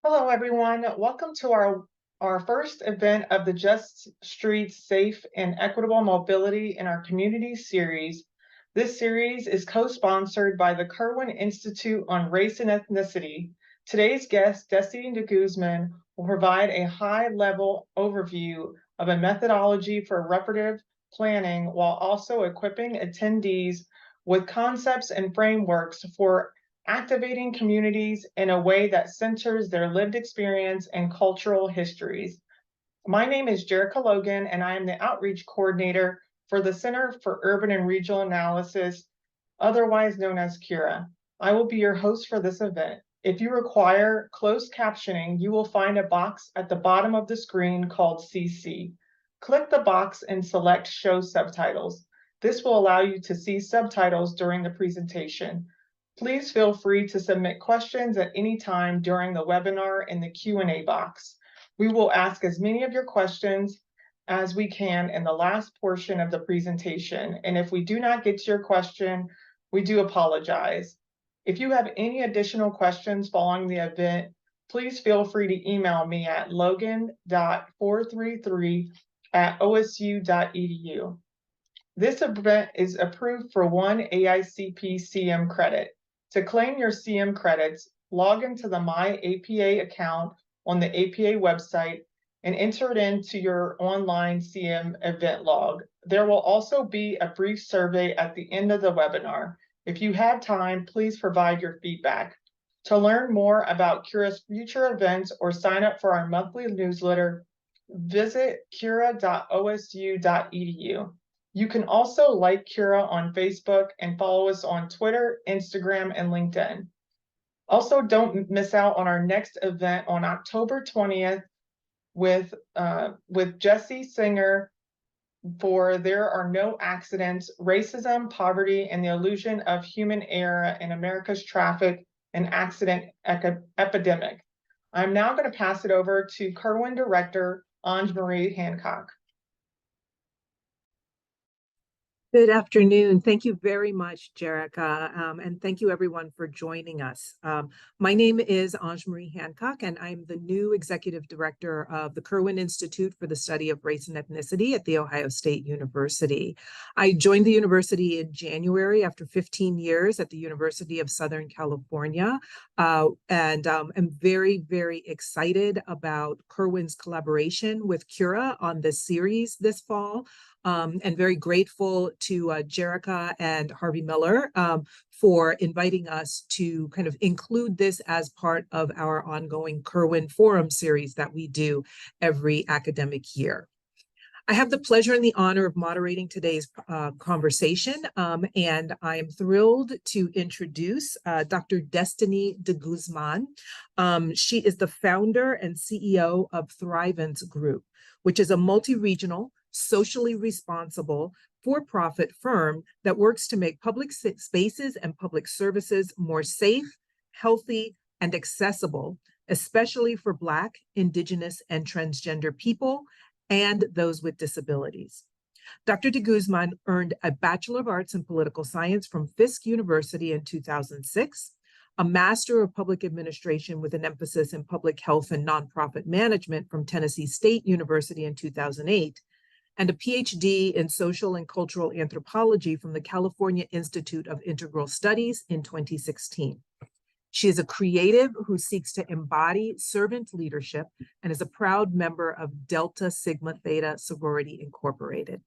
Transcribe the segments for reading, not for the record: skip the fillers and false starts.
Hello, everyone. Welcome to our first event of the Just Streets Safe and Equitable Mobility in Our Community series. This series is co-sponsored by the Kirwan Institute on Race and Ethnicity. Today's guest, Destiny Deguzman, will provide a high-level overview of a methodology for reparative planning while also equipping attendees with concepts and frameworks for activating communities in a way that centers their lived experience and cultural histories. My name is Jerica Logan, and I am the Outreach Coordinator for the Center for Urban and Regional Analysis, otherwise known as CURA. I will be your host for this event. If you require closed captioning, you will find a box at the bottom of the screen called CC. Click the box and select Show Subtitles. This will allow you to see subtitles during the presentation. Please feel free to submit questions at any time during the webinar in the Q&A box. We will ask as many of your questions as we can in the last portion of the presentation. And if we do not get to your question, we do apologize. If you have any additional questions following the event, please feel free to email me at logan.433@osu.edu. This event is approved for one AICP CM credit. To claim your CM credits, log into the My APA account on the APA website and enter it into your online CM event log. There will also be a brief survey at the end of the webinar. If you have time, please provide your feedback. To learn more about Cura's future events or sign up for our monthly newsletter, visit cura.osu.edu. You can also like Cura on Facebook and follow us on Twitter, Instagram, and LinkedIn. Also, don't miss out on our next event on October 20th with Jesse Singer for There Are No Accidents, Racism, Poverty, and the Illusion of Human Error in America's Traffic and Accident Epidemic. I'm now going to pass it over to Kirwan Director, Ange-Marie Hancock. Good afternoon. Thank you very much, Jerica, and thank you everyone for joining us. My name is Ange-Marie Hancock, and I'm the new Executive Director of the Kirwan Institute for the Study of Race and Ethnicity at The Ohio State University. I joined the university in January after 15 years at the University of Southern California, and am very, very excited about Kirwan's collaboration with Cura on this series this fall. And very grateful to Jerica and Harvey Miller for inviting us to kind of include this as part of our ongoing Kirwan Forum series that we do every academic year. I have the pleasure and the honor of moderating today's conversation, and I am thrilled to introduce Dr. Destiny Deguzman. She is the founder and CEO of Thrivance Group, which is a multi-regional, socially responsible, for-profit firm that works to make public spaces and public services more safe, healthy, and accessible, especially for Black, Indigenous, and transgender people and those with disabilities. Dr. Deguzman earned a Bachelor of Arts in Political Science from Fisk University in 2006, a Master of Public Administration with an emphasis in Public Health and Nonprofit Management from Tennessee State University in 2008, and a PhD in Social and Cultural Anthropology from the California Institute of Integral Studies in 2016. She is a creative who seeks to embody servant leadership and is a proud member of Delta Sigma Theta Sorority Incorporated.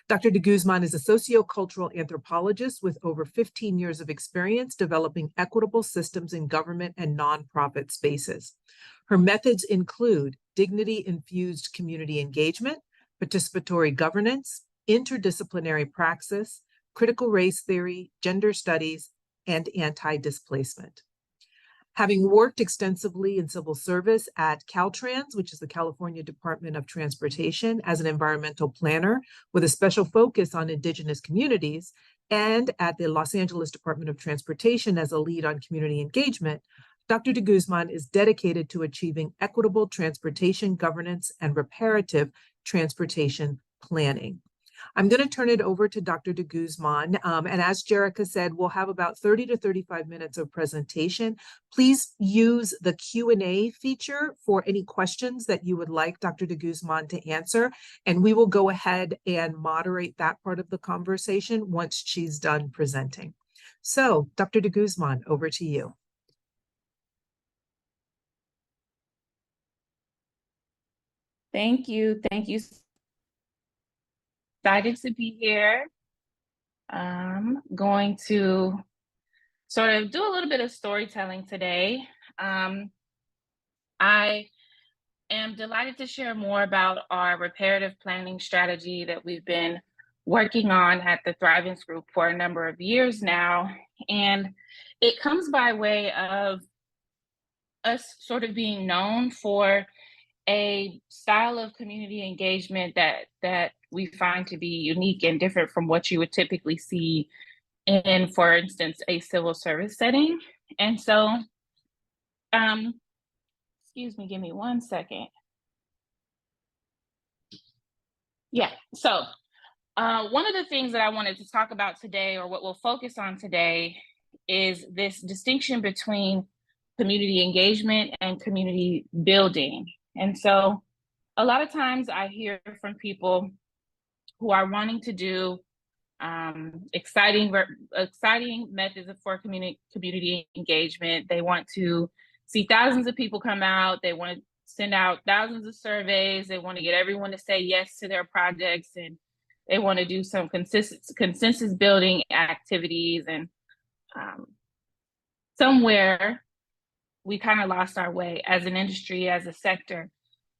Dr. Deguzman is a sociocultural anthropologist with over 15 years of experience developing equitable systems in government and nonprofit spaces. Her methods include dignity-infused community engagement, participatory governance, interdisciplinary praxis, critical race theory, gender studies, and anti-displacement. Having worked extensively in civil service at Caltrans, which is the California Department of Transportation, as an environmental planner with a special focus on Indigenous communities, and at the Los Angeles Department of Transportation as a lead on community engagement, Dr. Deguzman is dedicated to achieving equitable transportation governance and reparative transportation planning. I'm going to turn it over to Dr. Deguzman. And as Jerica said, we'll have about 30 to 35 minutes of presentation. Please use the Q&A feature for any questions that you would like Dr. Deguzman to answer. And we will go ahead and moderate that part of the conversation once she's done presenting. So, Dr. Deguzman, over to you. Thank you. Thank you. Excited to be here. I'm going to sort of do a little bit of storytelling today. I am delighted to share more about our reparative planning strategy that we've been working on at the Thrivance group for a number of years now. And it comes by way of us sort of being known for a style of community engagement that we find to be unique and different from what you would typically see in, for instance, a civil service setting. And so, excuse me, give me 1 second. Yeah, so one of the things that I wanted to talk about today, or what we'll focus on today, is this distinction between community engagement and community building. And so a lot of times I hear from people who are wanting to do exciting methods for community engagement. They want to see thousands of people come out. They want to send out thousands of surveys. They want to get everyone to say yes to their projects, and they want to do some consensus building activities. And somewhere we kind of lost our way as an industry, as a sector.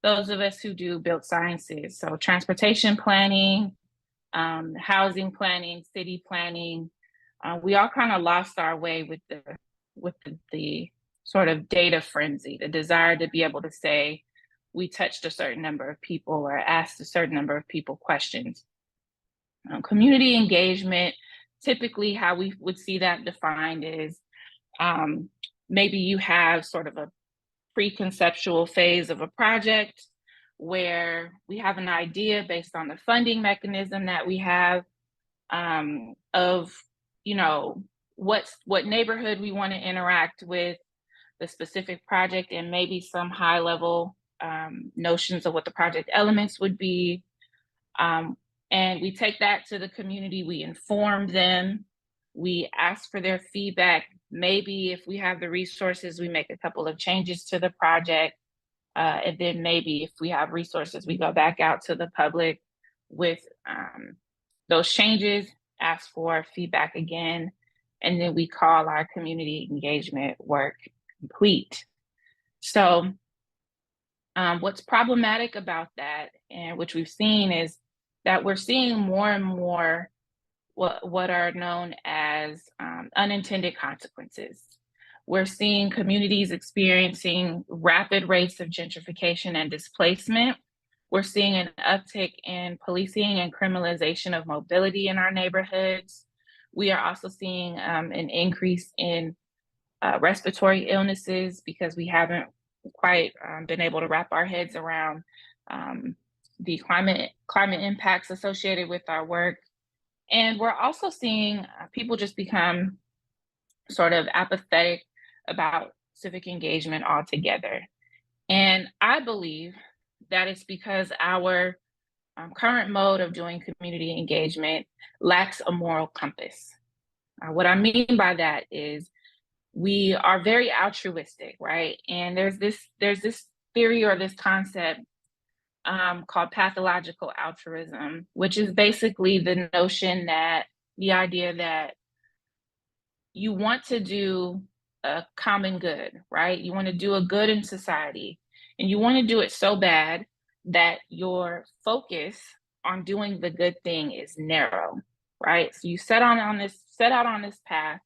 Those of us who do built sciences, so transportation planning, housing planning, city planning, we all kind of lost our way with the sort of data frenzy, the desire to be able to say we touched a certain number of people or asked a certain number of people questions. Community engagement, typically how we would see that defined is maybe you have sort of a pre-conceptual phase of a project where we have an idea based on the funding mechanism that we have of, you know, what neighborhood we want to interact with, the specific project, and maybe some high level notions of what the project elements would be. And we take that to the community, we inform them, we ask for their feedback. Maybe if we have the resources, we make a couple of changes to the project. And then maybe if we have resources, we go back out to the public with those changes, ask for feedback again, and then we call our community engagement work complete. So what's problematic about that, and which we've seen, is that we're seeing more and more what are known as unintended consequences. We're seeing communities experiencing rapid rates of gentrification and displacement. We're seeing an uptick in policing and criminalization of mobility in our neighborhoods. We are also seeing an increase in respiratory illnesses because we haven't quite been able to wrap our heads around the climate impacts associated with our work. And we're also seeing people just become sort of apathetic about civic engagement altogether. And I believe that it's because our current mode of doing community engagement lacks a moral compass. What I mean by that is we are very altruistic, right? And there's this theory or this concept called pathological altruism, which is basically the notion that the idea that you want to do a common good, right? You want to do a good in society, and you want to do it so bad that your focus on doing the good thing is narrow, right? So you set out on this path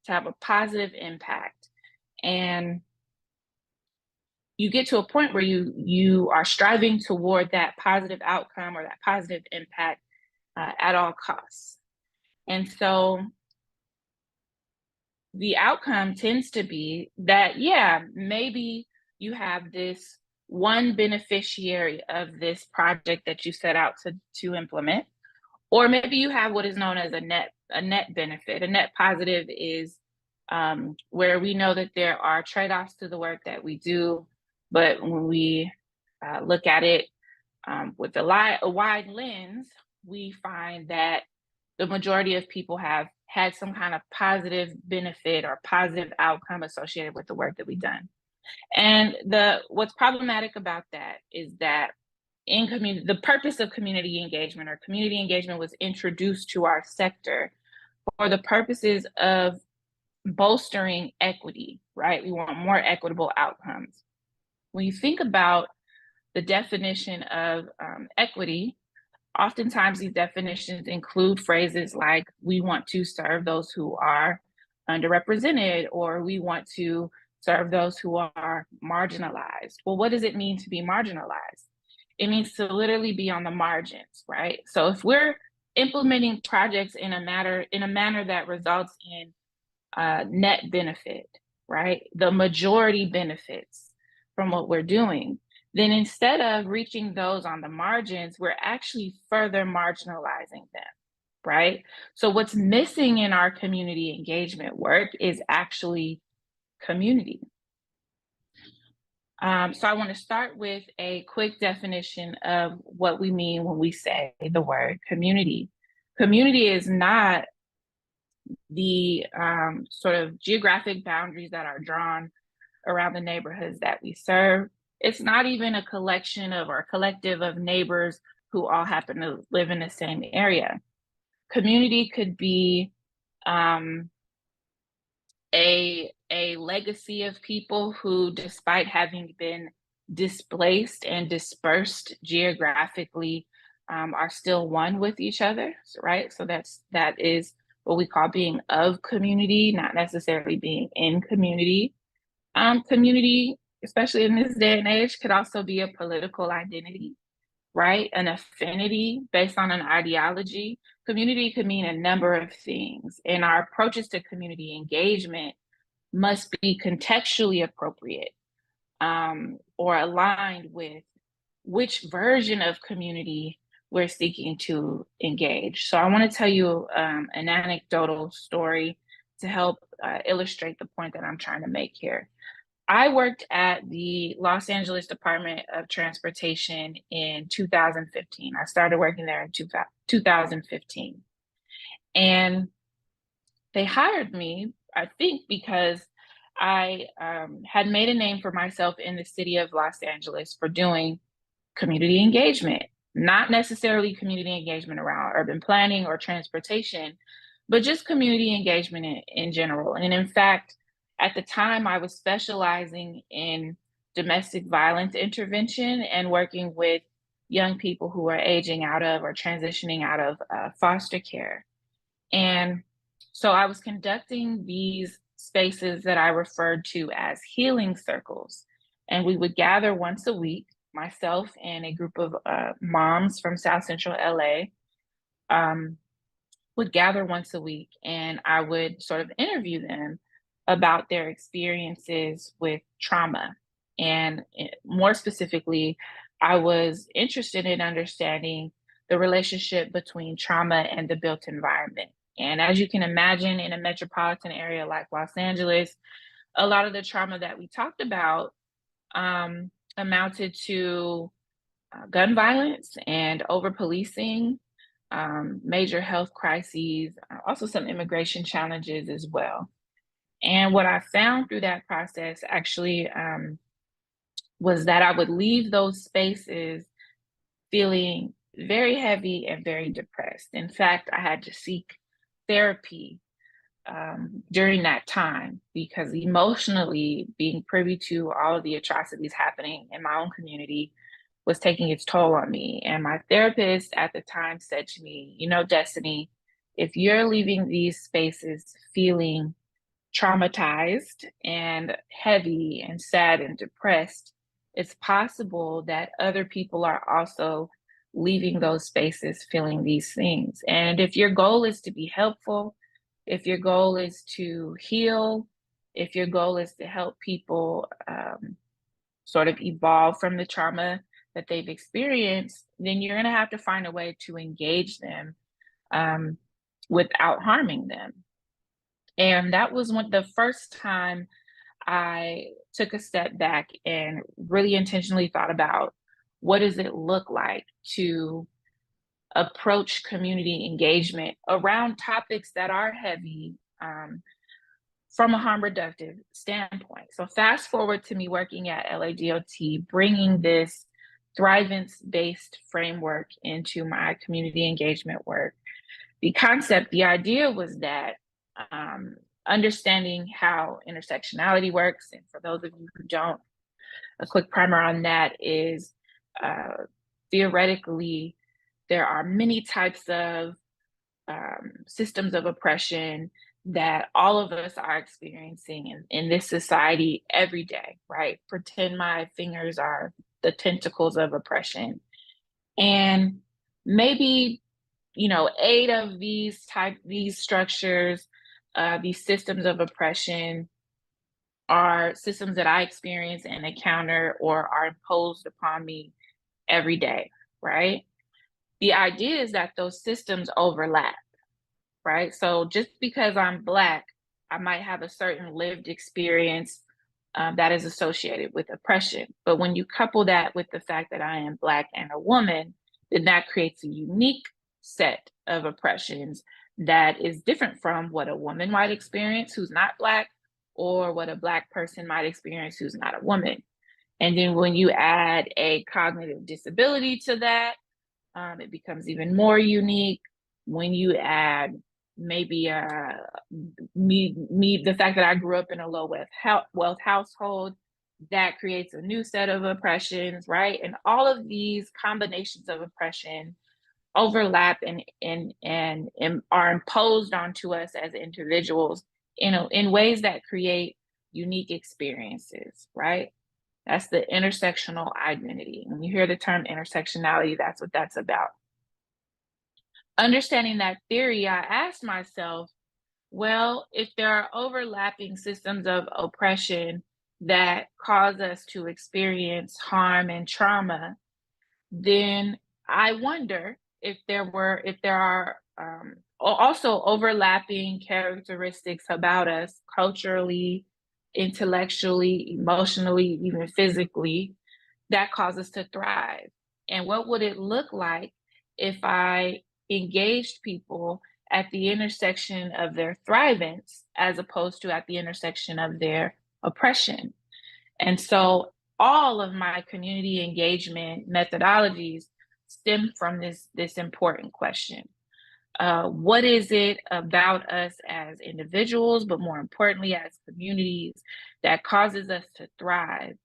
to have a positive impact, and you get to a point where you are striving toward that positive outcome or that positive impact at all costs. And so the outcome tends to be that, yeah, maybe you have this one beneficiary of this project that you set out to implement, Or maybe you have what is known as a net benefit. A net positive is where we know that there are trade-offs to the work that we do, but when we look at it with a wide lens, we find that the majority of people have had some kind of positive benefit or positive outcome associated with the work that we've done. And what's problematic about that is that in community, the purpose of community engagement or community engagement was introduced to our sector for the purposes of bolstering equity, right? We want more equitable outcomes. When you think about the definition of equity, oftentimes these definitions include phrases like, we want to serve those who are underrepresented, or we want to serve those who are marginalized. Well, what does it mean to be marginalized? It means to literally be on the margins, right? So if we're implementing projects in a manner that results in net benefit, right? The majority benefits from what we're doing, then instead of reaching those on the margins, we're actually further marginalizing them, right? So what's missing in our community engagement work is actually community. So I want to start with a quick definition of what we mean when we say the word community. Community is not the sort of geographic boundaries that are drawn around the neighborhoods that we serve. It's not even a collection of or collective of neighbors who all happen to live in the same area. Community could be a legacy of people who, despite having been displaced and dispersed geographically, are still one with each other, right? So that is what we call being of community, not necessarily being in community. Community, especially in this day and age, could also be a political identity, right? An affinity based on an ideology. Community could mean a number of things, and our approaches to community engagement must be contextually appropriate or aligned with which version of community we're seeking to engage. So I want to tell you an anecdotal story to help illustrate the point that I'm trying to make here. I worked at the Los Angeles Department of Transportation in 2015. I started working there in 2015. And they hired me, I think, because I had made a name for myself in the city of Los Angeles for doing community engagement, not necessarily community engagement around urban planning or transportation, but just community engagement in general. And in fact, at the time, I was specializing in domestic violence intervention and working with young people who are aging out of or transitioning out of foster care. And so I was conducting these spaces that I referred to as healing circles. And we would gather once a week, myself and a group of moms from South Central LA would gather once a week, and I would sort of interview them about their experiences with trauma. And more specifically, I was interested in understanding the relationship between trauma and the built environment. And as you can imagine, in a metropolitan area like Los Angeles, a lot of the trauma that we talked about amounted to gun violence and over-policing, major health crises, also some immigration challenges as well. And what I found through that process actually was that I would leave those spaces feeling very heavy and very depressed. In fact, I had to seek therapy during that time because emotionally being privy to all of the atrocities happening in my own community was taking its toll on me. And my therapist at the time said to me, you know, Destiny, if you're leaving these spaces feeling traumatized and heavy and sad and depressed, it's possible that other people are also leaving those spaces feeling these things. And if your goal is to be helpful, if your goal is to heal, if your goal is to help people sort of evolve from the trauma that they've experienced, then you're going to have to find a way to engage them without harming them. And that was the first time I took a step back and really intentionally thought about, what does it look like to approach community engagement around topics that are heavy, from a harm reductive standpoint. So fast forward to me working at LADOT, bringing this Thrivance-based framework into my community engagement work. The idea was that understanding how intersectionality works, and for those of you who don't, a quick primer on that is theoretically, there are many types of systems of oppression that all of us are experiencing in this society every day, right? Pretend my fingers are the tentacles of oppression. And maybe, 8 of these structures, these systems of oppression are systems that I experience and encounter or are imposed upon me every day, right? The idea is that those systems overlap, right? So just because I'm Black, I might have a certain lived experience that is associated with oppression. But when you couple that with the fact that I am Black and a woman, then that creates a unique set of oppressions that is different from what a woman might experience who's not Black, or what a Black person might experience who's not a woman. And then when you add a cognitive disability to that, it becomes even more unique. When you add maybe the fact that I grew up in a low wealth household, that creates a new set of oppressions, right? And all of these combinations of oppression overlap and are imposed onto us as individuals in ways that create unique experiences, right? That's the intersectional identity. When you hear the term intersectionality, that's what that's about. Understanding that theory, I asked myself, well, if there are overlapping systems of oppression that cause us to experience harm and trauma, then I wonder if there are also overlapping characteristics about us culturally, intellectually, emotionally, even physically, that cause us to thrive. And what would it look like if I engaged people at the intersection of their thrivance as opposed to at the intersection of their oppression? And so all of my community engagement methodologies stem from this important question. What is it about us as individuals, but more importantly as communities, that causes us to thrive,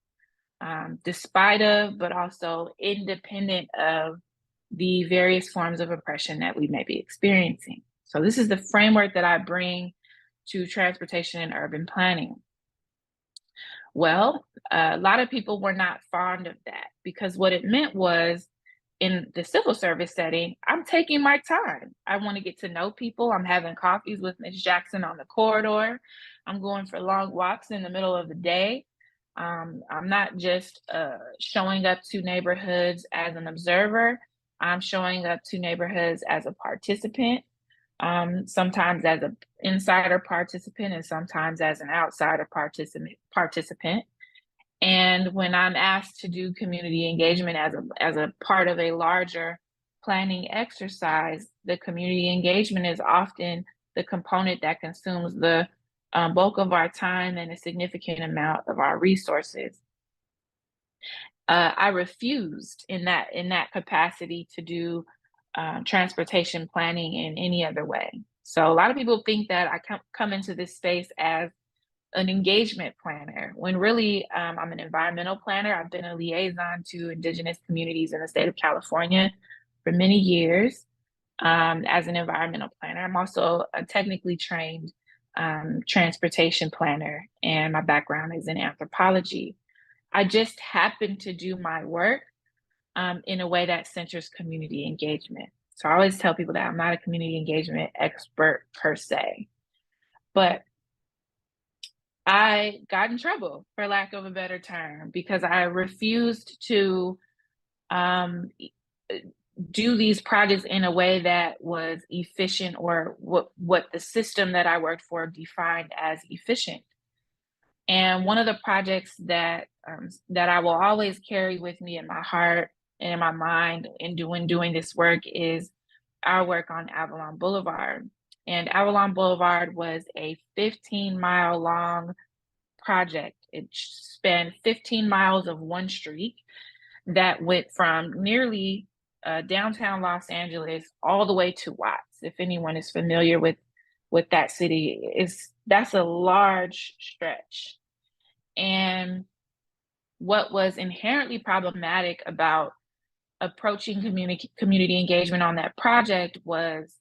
despite of, but also independent of the various forms of oppression that we may be experiencing? So this is the framework that I bring to transportation and urban planning. Well, a lot of people were not fond of that, because what it meant was, in the civil service setting, I'm taking my time. I want to get to know people. I'm having coffees with Ms. Jackson on the corridor. I'm going for long walks in the middle of the day. I'm not just showing up to neighborhoods as an observer. I'm showing up to neighborhoods as a participant, sometimes as an insider participant and sometimes as an outsider participant. And when I'm asked to do community engagement as a part of a larger planning exercise, the community engagement is often the component that consumes the bulk of our time and a significant amount of our resources. I refused in that capacity to do transportation planning in any other way. So a lot of people think that I come into this space as an engagement planner, when really I'm an environmental planner. I've been a liaison to indigenous communities in the state of California for many years as an environmental planner. I'm also a technically trained transportation planner, and my background is in anthropology. I just happen to do my work in a way that centers community engagement. So I always tell people that I'm not a community engagement expert per se, but I got in trouble, for lack of a better term, because I refused to do these projects in a way that was efficient, or what the system that I worked for defined as efficient. And one of the projects that I will always carry with me in my heart and in my mind in doing this work is our work on Avalon Boulevard. And Avalon Boulevard was a 15-mile long project. It spanned 15 miles of one street that went from nearly downtown Los Angeles all the way to Watts. If anyone is familiar with that city, that's a large stretch. And what was inherently problematic about approaching community engagement on that project was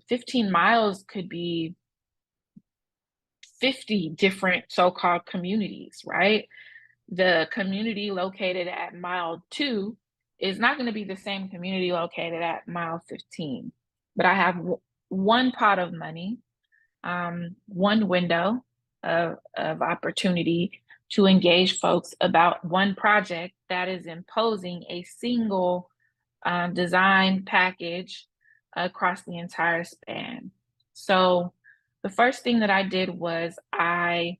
15 miles could be 50 different so-called communities, right? The community located at mile 2 is not going to be the same community located at mile 15. But I have one pot of money, one window of opportunity to engage folks about one project that is imposing a single design package across the entire span. So the first thing that I did was I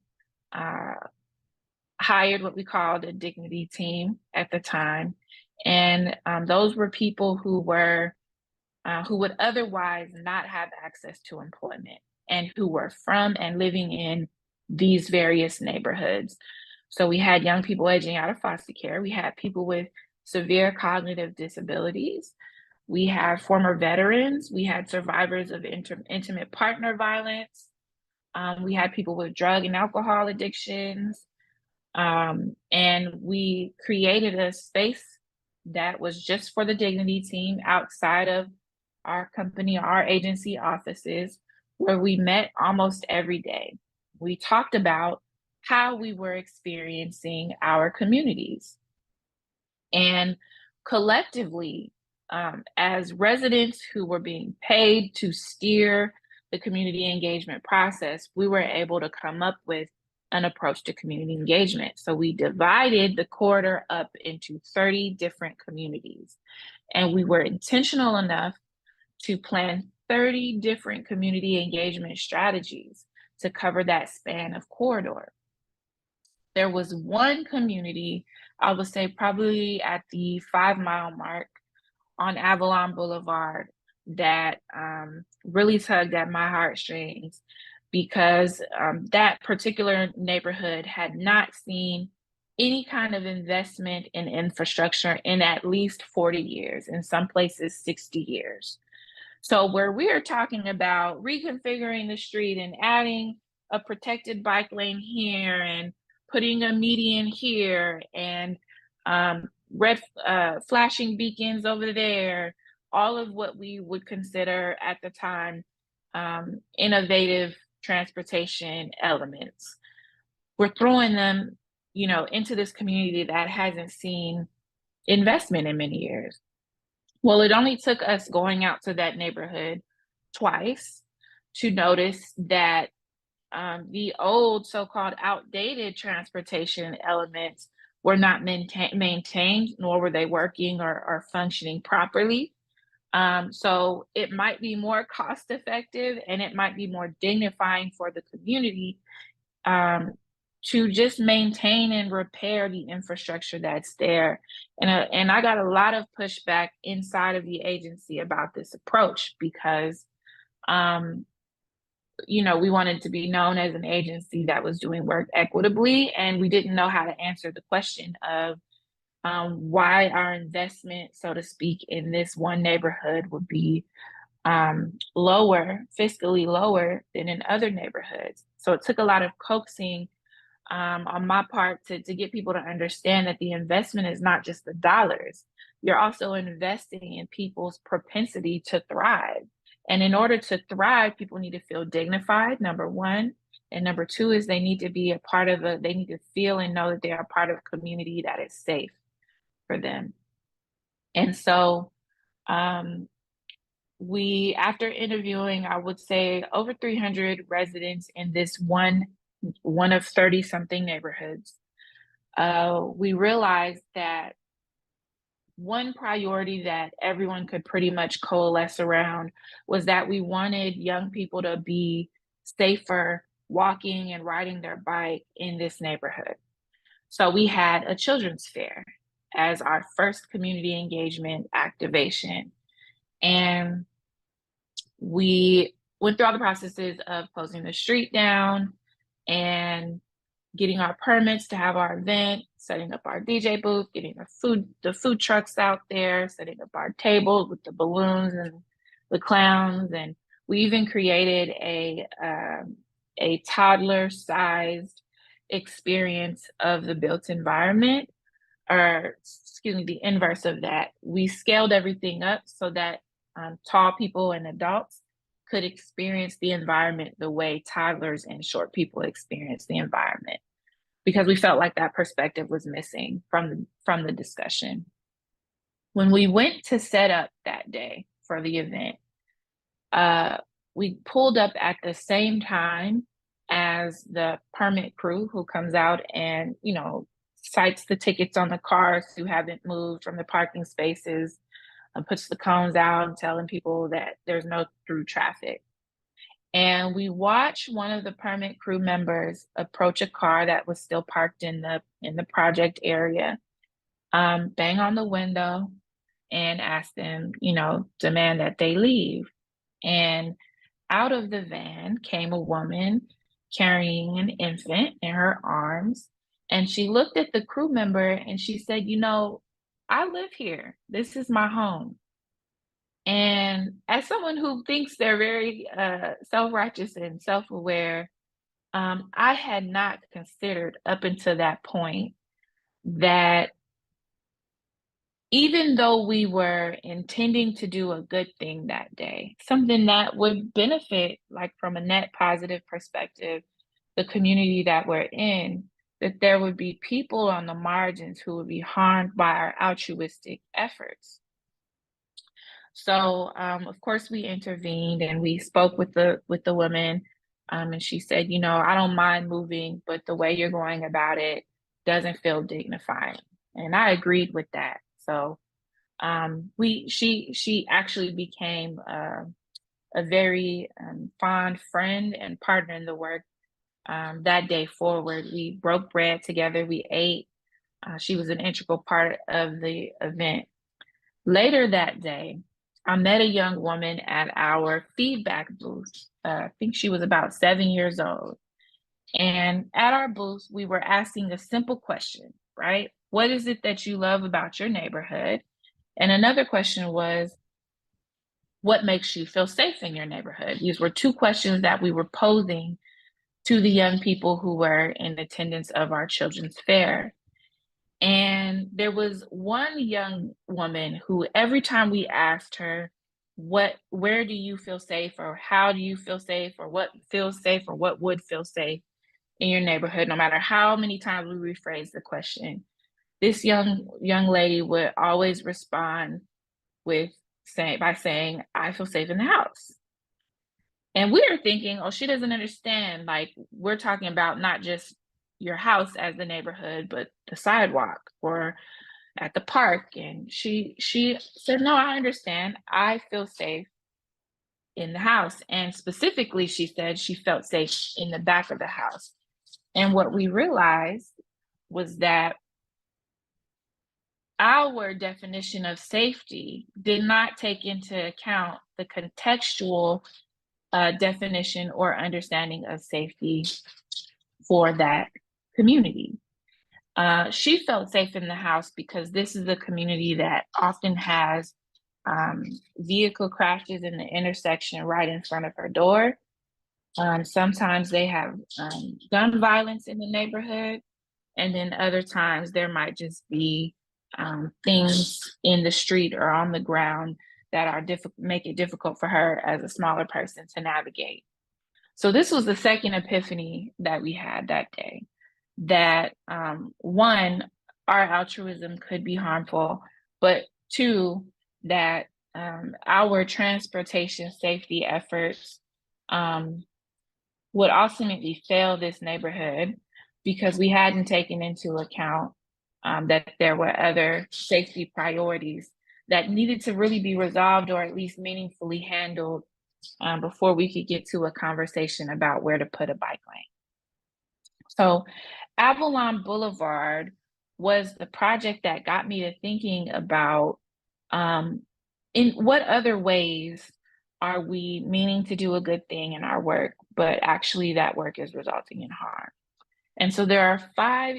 hired what we called a dignity team at the time. And those were people who would otherwise not have access to employment, and who were from and living in these various neighborhoods. So we had young people aging out of foster care. We had people with severe cognitive disabilities. We had former veterans. We had survivors of intimate partner violence. We had people with drug and alcohol addictions. And we created a space that was just for the dignity team outside of our company, our agency offices, where we met almost every day. We talked about how we were experiencing our communities. And collectively, as residents who were being paid to steer the community engagement process, we were able to come up with an approach to community engagement. So we divided the corridor up into 30 different communities, and we were intentional enough to plan 30 different community engagement strategies to cover that span of corridor. There was one community, I would say probably at the 5-mile mark on Avalon Boulevard, that really tugged at my heartstrings, because that particular neighborhood had not seen any kind of investment in infrastructure in at least 40 years, in some places 60 years. So where we're talking about reconfiguring the street and adding a protected bike lane here and putting a median here and red flashing beacons over there, all of what we would consider at the time innovative transportation elements. We're throwing them, into this community that hasn't seen investment in many years. Well, it only took us going out to that neighborhood twice to notice that the old so-called outdated transportation elements were not maintained, nor were they working or functioning properly. So it might be more cost effective, and it might be more dignifying for the community to just maintain and repair the infrastructure that's there. And I got a lot of pushback inside of the agency about this approach, because we wanted to be known as an agency that was doing work equitably, and we didn't know how to answer the question of why our investment, so to speak, in this one neighborhood would be fiscally lower than in other neighborhoods. So it took a lot of coaxing on my part to get people to understand that the investment is not just the dollars. You're also investing in people's propensity to thrive. And in order to thrive, people need to feel dignified, number one. And number two is they need to be they need to feel and know that they are a part of a community that is safe for them. And so we, after interviewing, I would say over 300 residents in this one of 30 something neighborhoods, we realized that one priority that everyone could pretty much coalesce around was that we wanted young people to be safer walking and riding their bike in this neighborhood. So we had a children's fair as our first community engagement activation. And we went through all the processes of closing the street down and getting our permits to have our event, setting up our DJ booth, getting the food trucks out there, setting up our tables with the balloons and the clowns. And we even created a toddler-sized experience of the built environment, or excuse me, the inverse of that. We scaled everything up so that tall people and adults could experience the environment the way toddlers and short people experience the environment, because we felt like that perspective was missing from the discussion. When we went to set up that day for the event, we pulled up at the same time as the permit crew who comes out and, you know, cites the tickets on the cars who haven't moved from the parking spaces, and puts the cones out and telling people that there's no through traffic. And we watched one of the permit crew members approach a car that was still parked in the project area, bang on the window and ask them, you know, demand that they leave. And out of the van came a woman carrying an infant in her arms. And she looked at the crew member and she said, you know, I live here. This is my home. And as someone who thinks they're very self-righteous and self-aware, I had not considered up until that point that even though we were intending to do a good thing that day, something that would benefit, like from a net positive perspective, the community that we're in, that there would be people on the margins who would be harmed by our altruistic efforts. So, of course, we intervened and we spoke with the woman, and she said, you know, I don't mind moving, but the way you're going about it doesn't feel dignified. And I agreed with that. So, she actually became a very fond friend and partner in the work. That day forward, we broke bread together. We ate. She was an integral part of the event. Later that day, I met a young woman at our feedback booth. I think she was about 7 years old. And at our booth, we were asking a simple question, right? What is it that you love about your neighborhood? And another question was, what makes you feel safe in your neighborhood? These were two questions that we were posing to the young people who were in attendance of our children's fair. And there was one young woman who, every time we asked her, where do you feel safe, or how do you feel safe, or what feels safe, or what would feel safe in your neighborhood, no matter how many times we rephrased the question, this young lady would always respond by saying, I feel safe in the house. And we were thinking, oh, she doesn't understand. Like, we're talking about not just your house as the neighborhood, but the sidewalk or at the park. And she said, no, I understand. I feel safe in the house. And specifically, she said she felt safe in the back of the house. And what we realized was that our definition of safety did not take into account the contextual definition or understanding of safety for that community. She felt safe in the house because this is a community that often has vehicle crashes in the intersection right in front of her door. Sometimes they have gun violence in the neighborhood, and then other times there might just be things in the street or on the ground that are make it difficult for her as a smaller person to navigate. So this was the second epiphany that we had that day, that one, our altruism could be harmful, but two, that our transportation safety efforts would ultimately fail this neighborhood because we hadn't taken into account that there were other safety priorities that needed to really be resolved or at least meaningfully handled before we could get to a conversation about where to put a bike lane. So Avalon Boulevard was the project that got me to thinking about in what other ways are we meaning to do a good thing in our work, but actually that work is resulting in harm. And so there are 5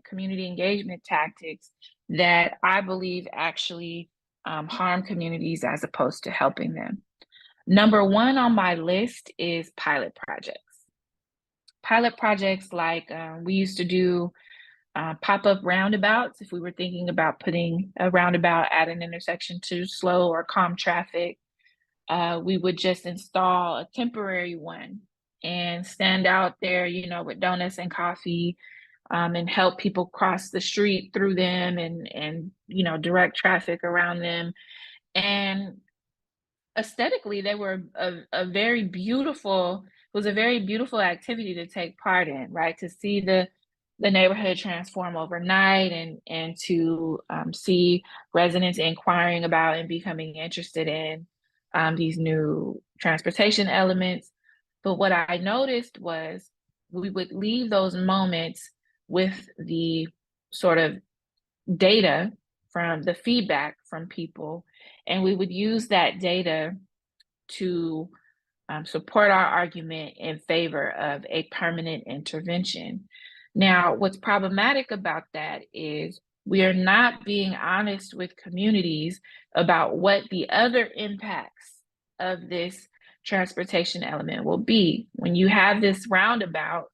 community engagement tactics that I believe actually harm communities as opposed to helping them. Number 1 on my list is pilot projects. Pilot projects like we used to do pop-up roundabouts. If we were thinking about putting a roundabout at an intersection to slow or calm traffic, we would just install a temporary one and stand out there, you know, with donuts and coffee, and help people cross the street through them and you know, direct traffic around them. And aesthetically, they were a very beautiful, it was a very beautiful activity to take part in, right? To see the neighborhood transform overnight and to see residents inquiring about and becoming interested in these new transportation elements. But what I noticed was we would leave those moments with the sort of data from the feedback from people, and we would use that data to support our argument in favor of a permanent intervention. Now, what's problematic about that is we are not being honest with communities about what the other impacts of this transportation element will be. When you have this roundabout,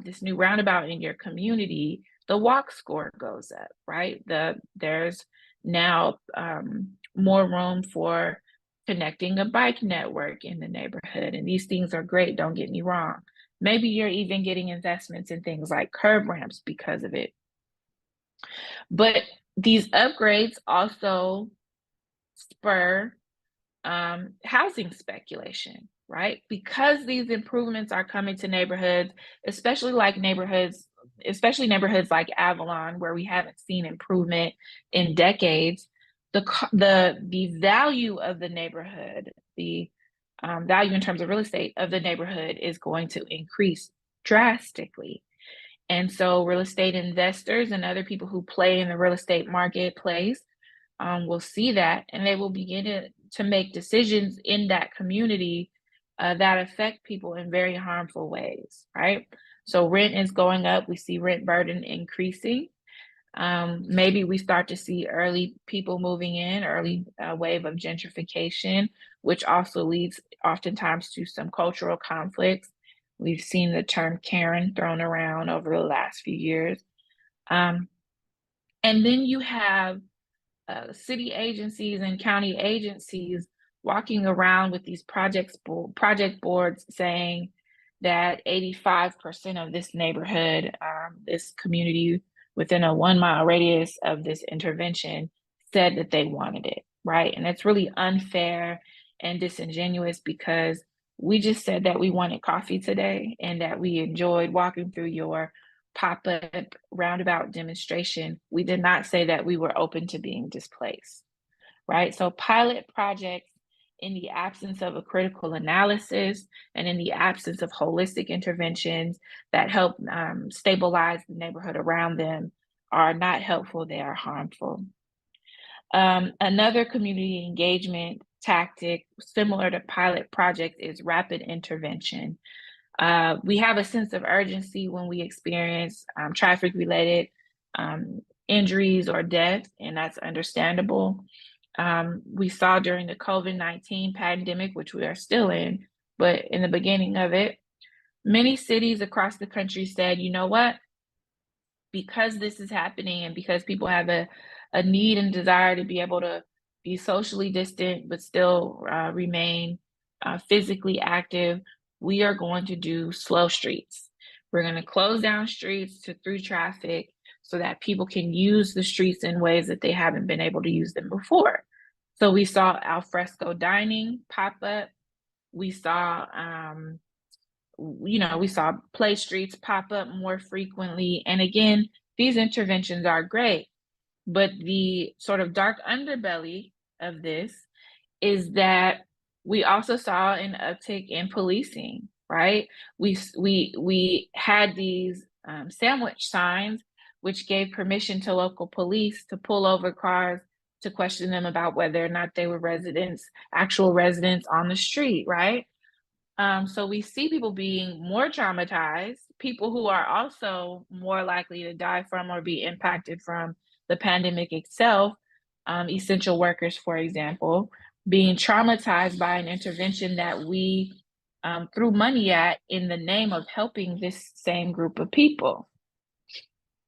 this new roundabout in your community, the walk score goes up, right? There's now more room for connecting a bike network in the neighborhood. And these things are great, don't get me wrong. Maybe you're even getting investments in things like curb ramps because of it. But these upgrades also spur housing speculation, right? Because these improvements are coming to neighborhoods, especially neighborhoods like Avalon, where we haven't seen improvement in decades. The value of the neighborhood, the value in terms of real estate of the neighborhood is going to increase drastically. And so real estate investors and other people who play in the real estate marketplace will see that, and they will begin to make decisions in that community that affect people in very harmful ways, right? So rent is going up. We see rent burden increasing. Maybe we start to see early people moving in, early wave of gentrification, which also leads oftentimes to some cultural conflicts. We've seen the term Karen thrown around over the last few years. And then you have city agencies and county agencies walking around with these project boards saying that 85% of this neighborhood, this community within a 1-mile radius of this intervention said that they wanted it, right? And it's really unfair and disingenuous because we just said that we wanted coffee today and that we enjoyed walking through your pop-up roundabout demonstration. We did not say that we were open to being displaced, right? So pilot projects, in the absence of a critical analysis and in the absence of holistic interventions that help stabilize the neighborhood around them, are not helpful, they are harmful. Another community engagement tactic similar to pilot projects is rapid intervention. We have a sense of urgency when we experience traffic-related injuries or death, and that's understandable. We saw during the COVID-19 pandemic, which we are still in, but in the beginning of it, many cities across the country said, you know what, because this is happening and because people have a need and desire to be able to be socially distant but still remain physically active, we are going to do slow streets. We're going to close down streets to through traffic so that people can use the streets in ways that they haven't been able to use them before. So we saw alfresco dining pop up. We saw, we saw play streets pop up more frequently. And again, these interventions are great. But the sort of dark underbelly of this is that we also saw an uptick in policing, right? We had these sandwich signs, which gave permission to local police to pull over cars to question them about whether or not they were residents, actual residents on the street, right? So we see people being more traumatized, people who are also more likely to die from or be impacted from the pandemic itself, essential workers, for example, being traumatized by an intervention that we threw money at in the name of helping this same group of people.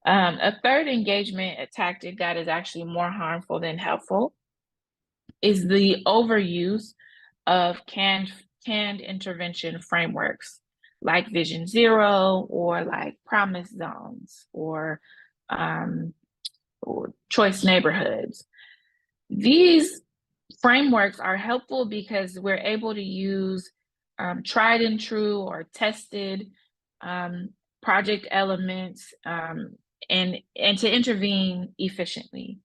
A third engagement tactic that is actually more harmful than helpful is the overuse of canned intervention frameworks like Vision Zero or like Promise Zones or choice neighborhoods. These frameworks are helpful because we're able to use tried and true or tested project elements and to intervene efficiently.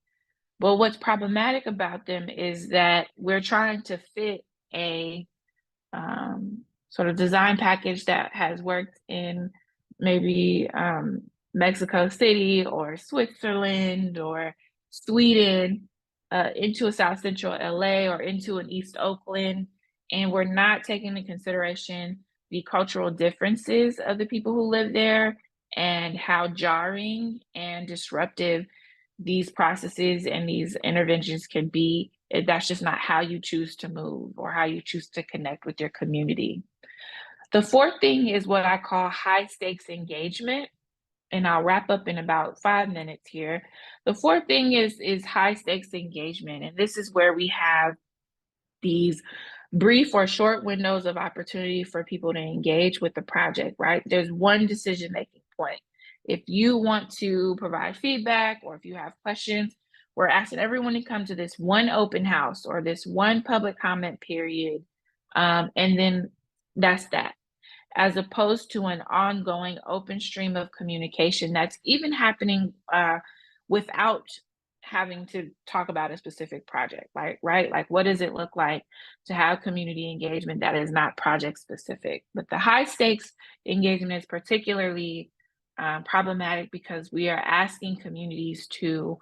But what's problematic about them is that we're trying to fit a sort of design package that has worked in maybe Mexico City or Switzerland or Sweden into a South Central LA or into an East Oakland. And we're not taking into consideration the cultural differences of the people who live there and how jarring and disruptive these processes and these interventions can be. That's just not how you choose to move or how you choose to connect with your community. The fourth thing is what I call high stakes engagement. And I'll wrap up in about 5 minutes here. The fourth thing is high stakes engagement. And this is where we have these brief or short windows of opportunity for people to engage with the project, right? There's one decision making point. If you want to provide feedback or if you have questions, we're asking everyone to come to this one open house or this one public comment period. And then that's that, as opposed to an ongoing open stream of communication that's even happening without having to talk about a specific project, right? Like, what does it look like to have community engagement that is not project specific? But the high stakes engagement is particularly problematic because we are asking communities to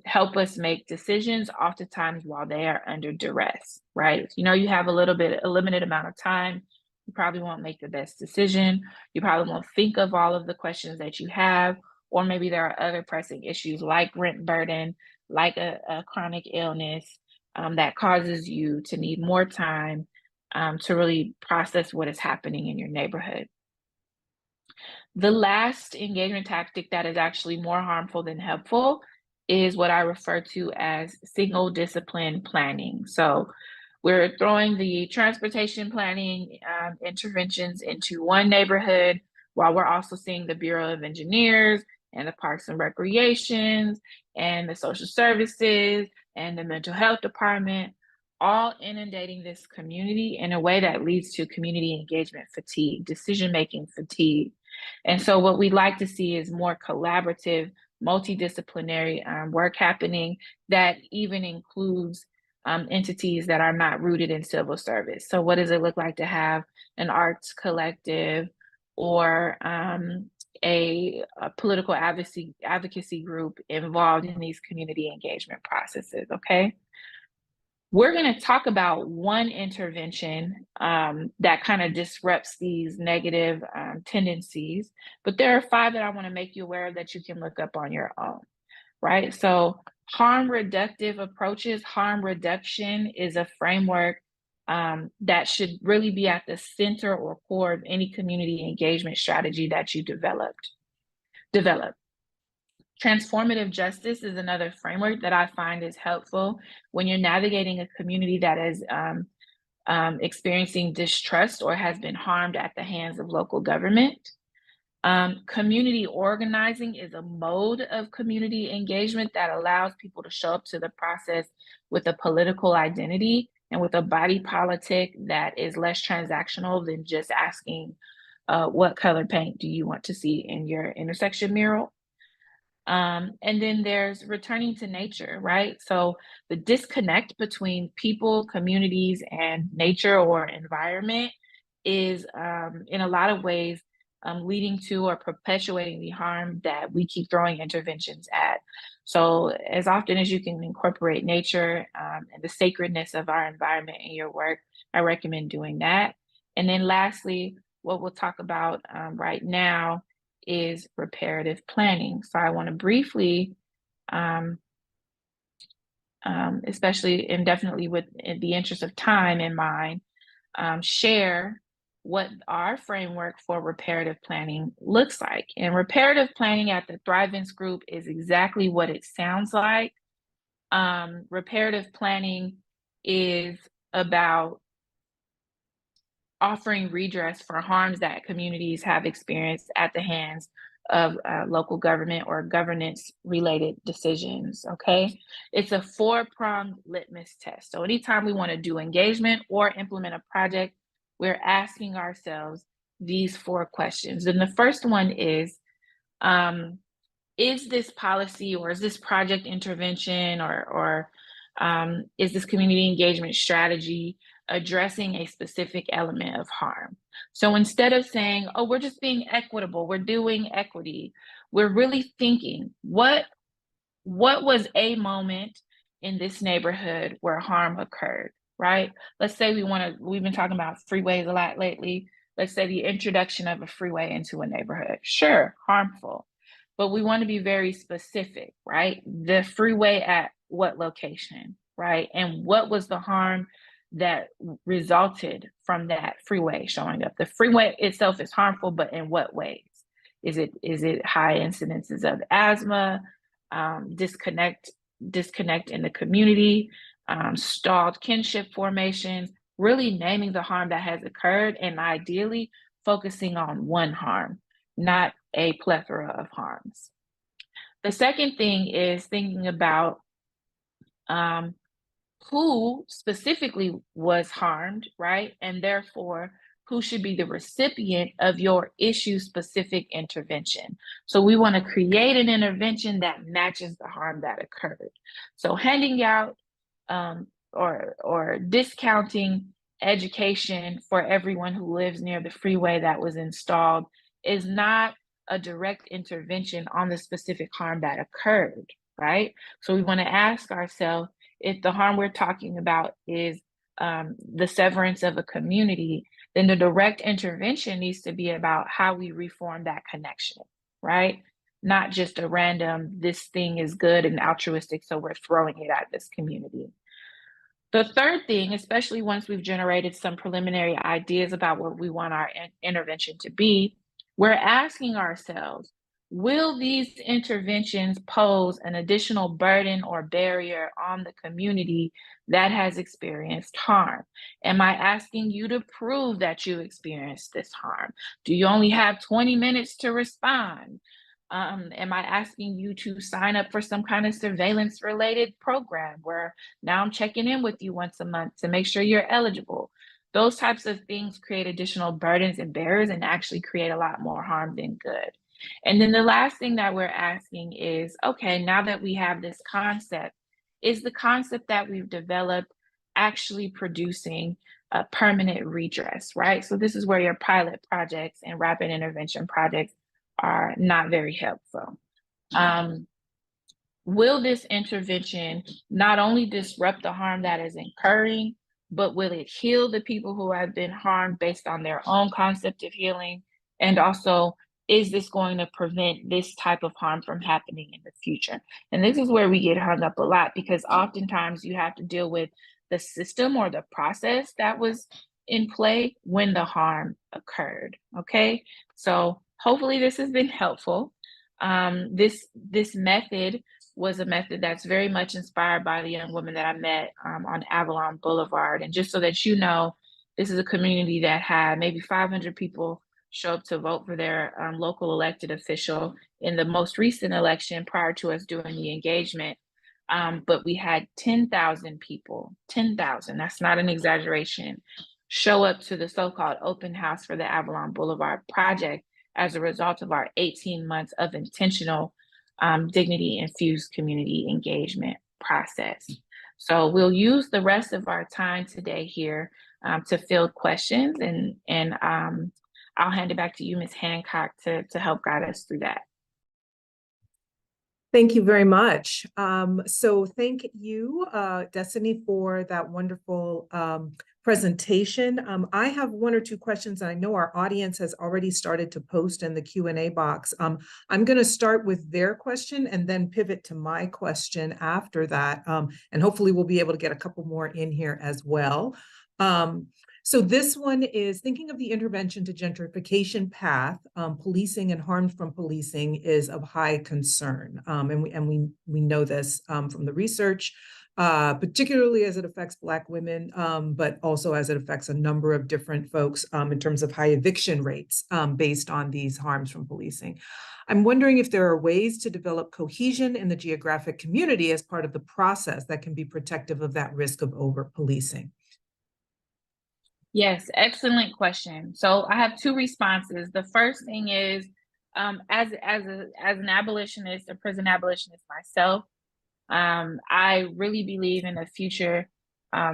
help us make decisions oftentimes while they are under duress, right? You know, you have a limited amount of time. You probably won't make the best decision. You probably won't think of all of the questions that you have, or maybe there are other pressing issues like rent burden, like a chronic illness that causes you to need more time to really process what is happening in your neighborhood. The last engagement tactic that is actually more harmful than helpful is what I refer to as single discipline planning. So we're throwing the transportation planning interventions into one neighborhood while we're also seeing the Bureau of Engineers and the Parks and Recreations and the social services and the mental health department all inundating this community in a way that leads to community engagement fatigue, decision-making fatigue. And so what we'd like to see is more collaborative, multidisciplinary work happening that even includes entities that are not rooted in civil service. So what does it look like to have an arts collective or a political advocacy group involved in these community engagement processes, okay? We're going to talk about one intervention that kind of disrupts these negative tendencies, but there are 5 that I want to make you aware of that you can look up on your own, right? So harm reductive approaches, harm reduction is a framework that should really be at the center or core of any community engagement strategy that you develop. Transformative justice is another framework that I find is helpful when you're navigating a community that is experiencing distrust or has been harmed at the hands of local government. Community organizing is a mode of community engagement that allows people to show up to the process with a political identity and with a body politic that is less transactional than just asking what color paint do you want to see in your intersection mural. And then there's returning to nature, right? So the disconnect between people, communities, and nature or environment is in a lot of ways leading to or perpetuating the harm that we keep throwing interventions at. So as often as you can incorporate nature and the sacredness of our environment in your work, I recommend doing that. And then lastly, what we'll talk about right now is reparative planning. So I want to briefly, especially and definitely with the interest of time in mind, share what our framework for reparative planning looks like. And reparative planning at the Thrivance group is exactly what it sounds like. Reparative planning is about offering redress for harms that communities have experienced at the hands of local government or governance related decisions. Okay, it's a 4-pronged litmus test. So anytime we want to do engagement or implement a project, we're asking ourselves these 4 questions. And the first one is this policy or is this project intervention or is this community engagement strategy addressing a specific element of harm? So instead of saying, oh, we're just being equitable, we're doing equity, we're really thinking, what was a moment in this neighborhood where harm occurred, right? Let's say we've been talking about freeways a lot lately. Let's say the introduction of a freeway into a neighborhood. Sure, harmful, but we want to be very specific, right? The freeway at what location, right? And what was the harm that resulted from that freeway showing up? The freeway itself is harmful, but in what ways? Is it high incidences of asthma, disconnect in the community, stalled kinship formations, really naming the harm that has occurred and ideally focusing on one harm, not a plethora of harms. The second thing is thinking about who specifically was harmed, right? And therefore, who should be the recipient of your issue-specific intervention. So we want to create an intervention that matches the harm that occurred. So handing out or discounting education for everyone who lives near the freeway that was installed is not a direct intervention on the specific harm that occurred, right? So we want to ask ourselves, if the harm we're talking about is the severance of a community, then the direct intervention needs to be about how we reform that connection, right? Not just a random, this thing is good and altruistic, so we're throwing it at this community. The third thing, especially once we've generated some preliminary ideas about what we want our intervention to be, we're asking ourselves, will these interventions pose an additional burden or barrier on the community that has experienced harm? Am I asking you to prove that you experienced this harm? Do you only have 20 minutes to respond? Am I asking you to sign up for some kind of surveillance related program where now I'm checking in with you once a month to make sure you're eligible? Those types of things create additional burdens and barriers and actually create a lot more harm than good. And then the last thing that we're asking is, okay, now that we have this concept, is the concept that we've developed actually producing a permanent redress, right? So this is where your pilot projects and rapid intervention projects are not very helpful. Will this intervention not only disrupt the harm that is occurring, but will it heal the people who have been harmed based on their own concept of healing? And also, is this going to prevent this type of harm from happening in the future? And this is where we get hung up a lot, because oftentimes you have to deal with the system or the process that was in play when the harm occurred, okay? So hopefully this has been helpful. This method was a method that's very much inspired by the young woman that I met on Avalon Boulevard. And just so that you know, this is a community that had maybe 500 people show up to vote for their local elected official in the most recent election prior to us doing the engagement. But we had 10,000 people, 10,000, that's not an exaggeration, show up to the so-called open house for the Avalon Boulevard project as a result of our 18 months of intentional dignity-infused community engagement process. So we'll use the rest of our time today here to field questions, and I'll hand it back to you, Ms. Hancock, to help guide us through that. Thank you very much. So thank you, Destiny, for that wonderful presentation. I have one or two questions, and I know our audience has already started to post in the Q&A box. I'm going to start with their question and then pivot to my question after that. And hopefully we'll be able to get a couple more in here as well. So this one is thinking of the intervention to gentrification path. Policing and harm from policing is of high concern, and we know this from the research, particularly as it affects Black women, but also as it affects a number of different folks in terms of high eviction rates based on these harms from policing. I'm wondering if there are ways to develop cohesion in the geographic community as part of the process that can be protective of that risk of over-policing. Yes, excellent question. So I have two responses. The first thing is, as an abolitionist, a prison abolitionist myself, I really believe in a future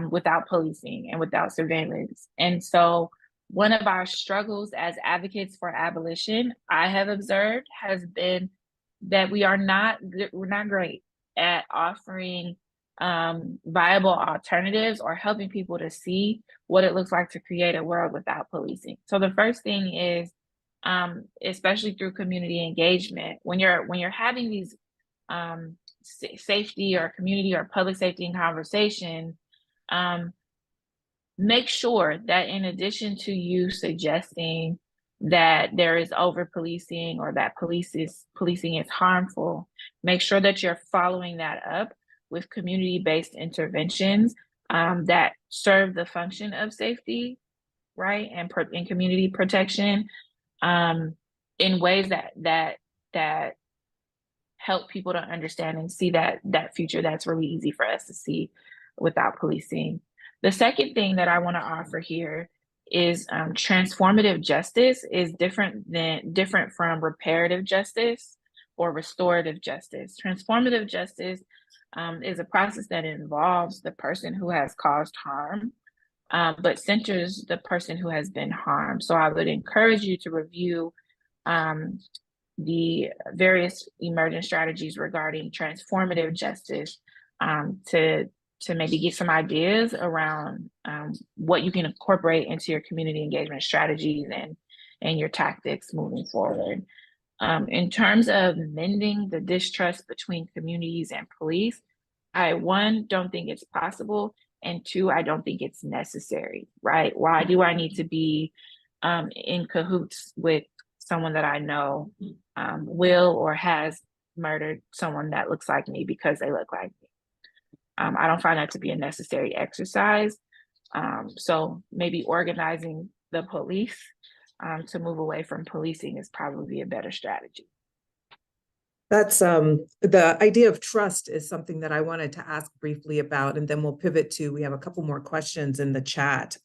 without policing and without surveillance. And so one of our struggles as advocates for abolition, I have observed, has been that we're not great at offering viable alternatives or helping people to see what it looks like to create a world without policing. So the first thing is, especially through community engagement, when you're having these safety or community or public safety in conversation, make sure that in addition to you suggesting that there is over policing or that policing is harmful, make sure that you're following that up with community-based interventions that serve the function of safety, right, and community protection in ways that help people to understand and see that future that's really easy for us to see without policing. The second thing that I want to offer here is transformative justice is different from reparative justice or restorative justice. Transformative justice is a process that involves the person who has caused harm, but centers the person who has been harmed. So I would encourage you to review the various emergent strategies regarding transformative justice to maybe get some ideas around what you can incorporate into your community engagement strategies and your tactics moving forward. In terms of mending the distrust between communities and police, I, one, don't think it's possible, and two, I don't think it's necessary, right? Why do I need to be in cahoots with someone that I know will or has murdered someone that looks like me because they look like me? I don't find that to be a necessary exercise. So maybe organizing the police to move away from policing is probably a better strategy. That's the idea of trust is something that I wanted to ask briefly about, and then we'll pivot to, we have a couple more questions in the chat,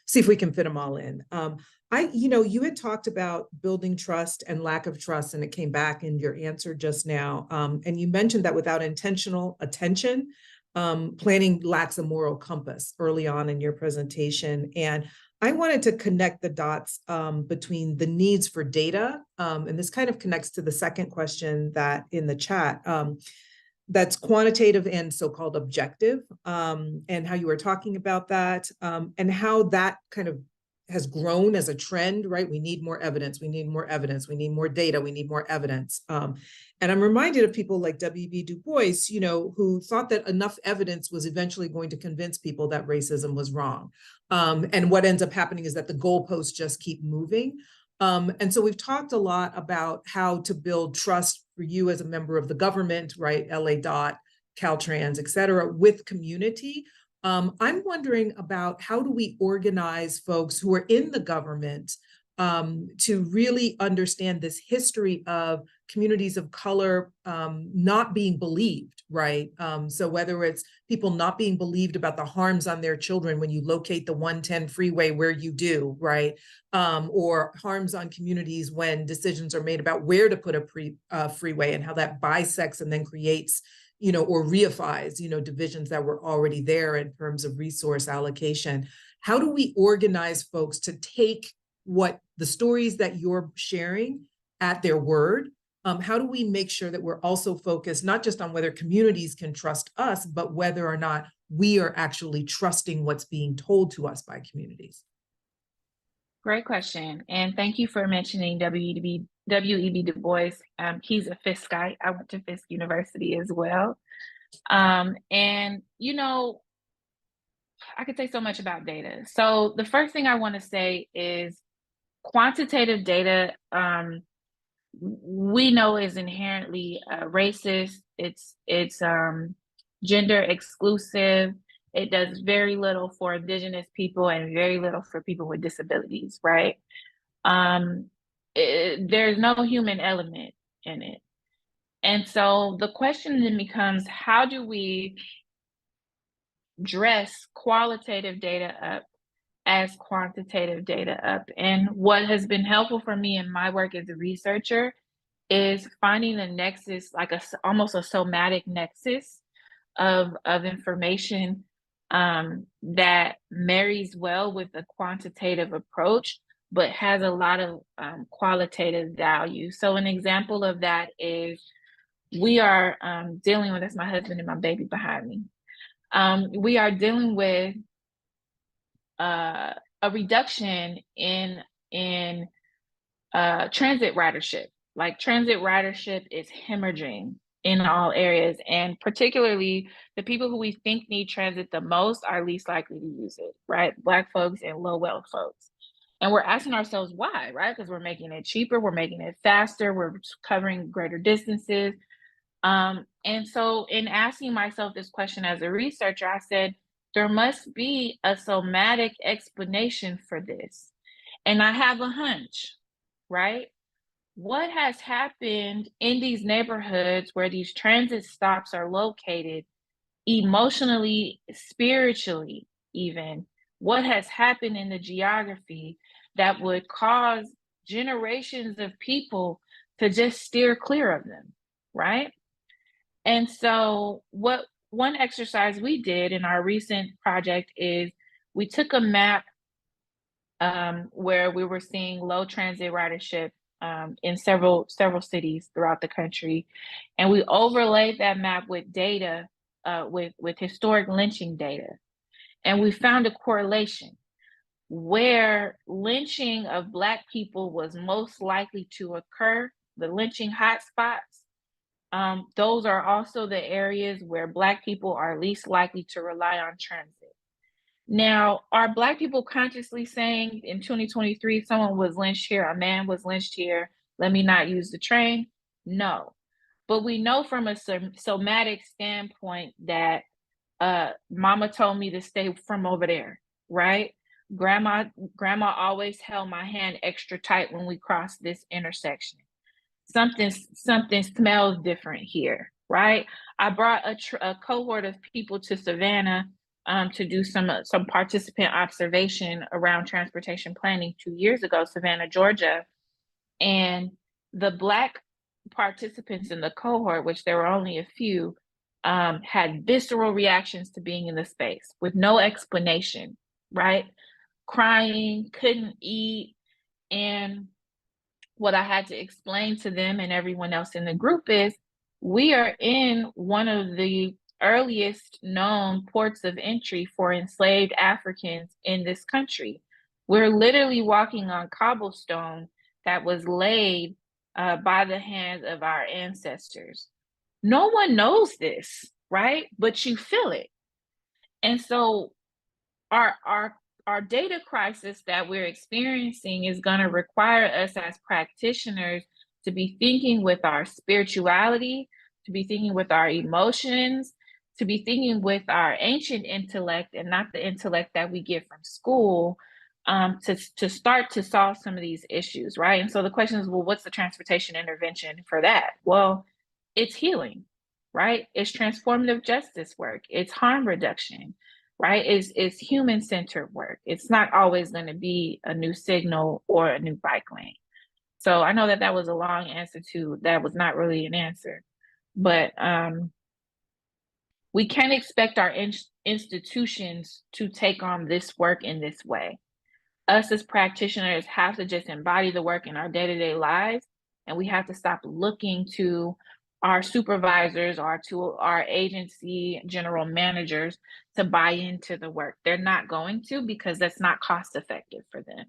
see if we can fit them all in. You had talked about building trust and lack of trust, and it came back in your answer just now. And you mentioned that without intentional attention, planning lacks a moral compass early on in your presentation. And I wanted to connect the dots between the needs for data, and this kind of connects to the second question that in the chat, that's quantitative and so-called objective, and how you were talking about that, and how that kind of has grown as a trend, right? We need more evidence, we need more evidence, we need more data, we need more evidence. And I'm reminded of people like W.B. Du Bois, who thought that enough evidence was eventually going to convince people that racism was wrong. And what ends up happening is that the goalposts just keep moving. And so we've talked a lot about how to build trust for you as a member of the government, right? LA DOT, Caltrans, et cetera, with community. I'm wondering about how do we organize folks who are in the government to really understand this history of communities of color not being believed, right? So whether it's people not being believed about the harms on their children when you locate the 110 freeway where you do, right? Or harms on communities when decisions are made about where to put a freeway and how that bisects and then creates, or reifies, divisions that were already there in terms of resource allocation. How do we organize folks to take what the stories that you're sharing at their word? How do we make sure that we're also focused not just on whether communities can trust us, but whether or not we are actually trusting what's being told to us by communities? Great question. And thank you for mentioning W.E.B. Du Bois. He's a Fiskite. I went to Fisk University as well. And, I could say so much about data. So the first thing I want to say is quantitative data, we know is inherently racist. It's gender exclusive. It does very little for indigenous people and very little for people with disabilities, right? There's no human element in it. And so the question then becomes, how do we dress qualitative data up as quantitative data up? And what has been helpful for me in my work as a researcher is finding a nexus, like almost a somatic nexus of information that marries well with a quantitative approach, but has a lot of qualitative value. So an example of that is we are dealing with, that's my husband and my baby behind me. We are dealing with a reduction in transit ridership. Like transit ridership is hemorrhaging in all areas, and particularly the people who we think need transit the most are least likely to use it, right? Black folks and low wealth folks. And we're asking ourselves why, right? Because we're making it cheaper, we're making it faster, we're covering greater distances. And so in asking myself this question as a researcher, I said, there must be a somatic explanation for this. And I have a hunch, right? What has happened in these neighborhoods where these transit stops are located, emotionally, spiritually, even? What has happened in the geography that would cause generations of people to just steer clear of them, right? And so one exercise we did in our recent project is we took a map where we were seeing low transit ridership in several cities throughout the country, and we overlaid that map with data, with historic lynching data, and we found a correlation where lynching of Black people was most likely to occur. The lynching hotspots, those are also the areas where Black people are least likely to rely on transit. Now, are Black people consciously saying in 2023, someone was lynched here, a man was lynched here, let me not use the train? No. But we know from a somatic standpoint that mama told me to stay from over there, right? Grandma always held my hand extra tight when we crossed this intersection. Something smells different here, right? I brought a cohort of people to Savannah to do some participant observation around transportation planning 2 years ago, Savannah, Georgia. And the Black participants in the cohort, which there were only a few, had visceral reactions to being in the space with no explanation, right? Crying, couldn't eat. And what I had to explain to them and everyone else in the group is we are in one of the earliest known ports of entry for enslaved Africans in this country. We're literally walking on cobblestone that was laid by the hands of our ancestors. No one knows this, right? But you feel it. And so our data crisis that we're experiencing is going to require us as practitioners to be thinking with our spirituality, to be thinking with our emotions, to be thinking with our ancient intellect and not the intellect that we get from school, to start to solve some of these issues, right? And so the question is, well, what's the transportation intervention for that? Well, it's healing, right? It's transformative justice work. It's harm reduction, right? It's human-centered work. It's not always going to be a new signal or a new bike lane. So I know that that was a long answer to that was not really an answer, but we can't expect our institutions to take on this work in this way. Us as practitioners have to just embody the work in our day-to-day lives, and we have to stop looking to our supervisors or to our agency general managers to buy into the work. They're not going to, because that's not cost effective for them.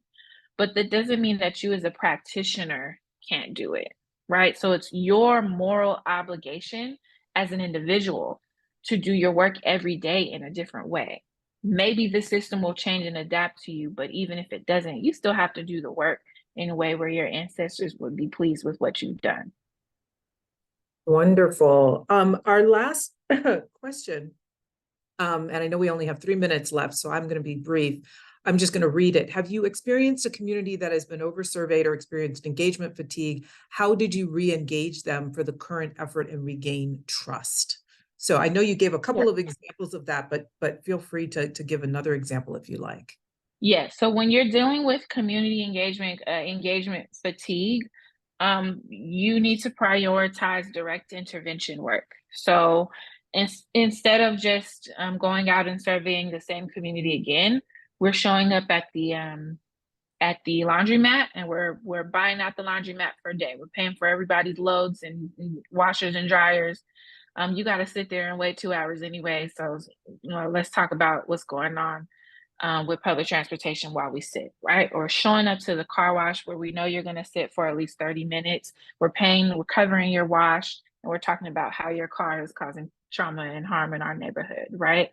But that doesn't mean that you as a practitioner can't do it, right? So it's your moral obligation as an individual to do your work every day in a different way. Maybe the system will change and adapt to you, but even if it doesn't, you still have to do the work in a way where your ancestors would be pleased with what you've done. Wonderful. Our last question, and I know we only have 3 minutes left, so I'm going to be brief. I'm just going to read it. Have you experienced a community that has been over-surveyed or experienced engagement fatigue? How did you re-engage them for the current effort and regain trust? So I know you gave a couple of examples of that, but feel free to give another example if you like. Yeah, so when you're dealing with community engagement, engagement fatigue, you need to prioritize direct intervention work. So instead of just going out and surveying the same community again, we're showing up at the laundromat, and we're buying out the laundromat for a day. We're paying for everybody's loads and washers and dryers. You got to sit there and wait 2 hours anyway. So let's talk about what's going on with public transportation while we sit, right? Or showing up to the car wash where we know you're going to sit for at least 30 minutes. We're covering your wash, and we're talking about how your car is causing trauma and harm in our neighborhood, right?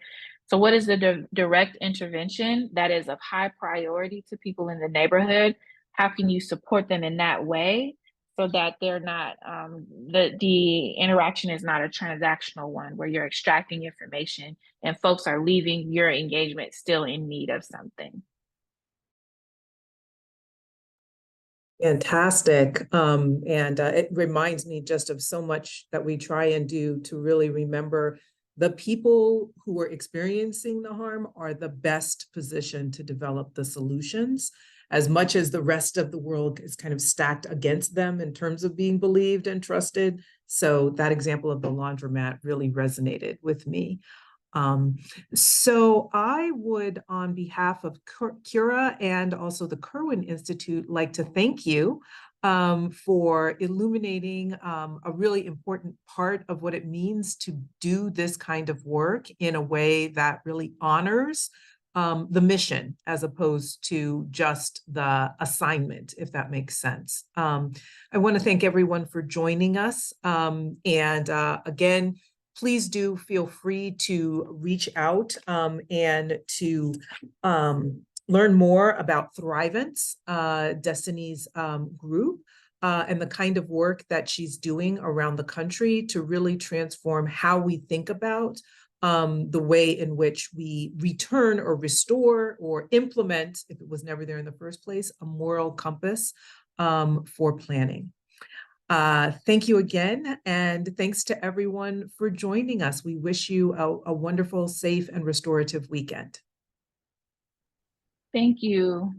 So what is the direct intervention that is of high priority to people in the neighborhood? How can you support them in that way so that they're not, the interaction is not a transactional one where you're extracting information and folks are leaving your engagement still in need of something. Fantastic. And it reminds me just of so much that we try and do to really remember the people who are experiencing the harm are the best positioned to develop the solutions, as much as the rest of the world is kind of stacked against them in terms of being believed and trusted. So that example of the laundromat really resonated with me. So I would, on behalf of Cura and also the Kirwan Institute, like to thank you for illuminating a really important part of what it means to do this kind of work in a way that really honors the mission as opposed to just the assignment, if that makes sense. I want to thank everyone for joining us. Again, please do feel free to reach out and to learn more about Thrivance, Destiny's group, and the kind of work that she's doing around the country to really transform how we think about the way in which we return or restore or implement, if it was never there in the first place, a moral compass for planning. Thank you again, and thanks to everyone for joining us. We wish you a wonderful, safe, and restorative weekend. Thank you.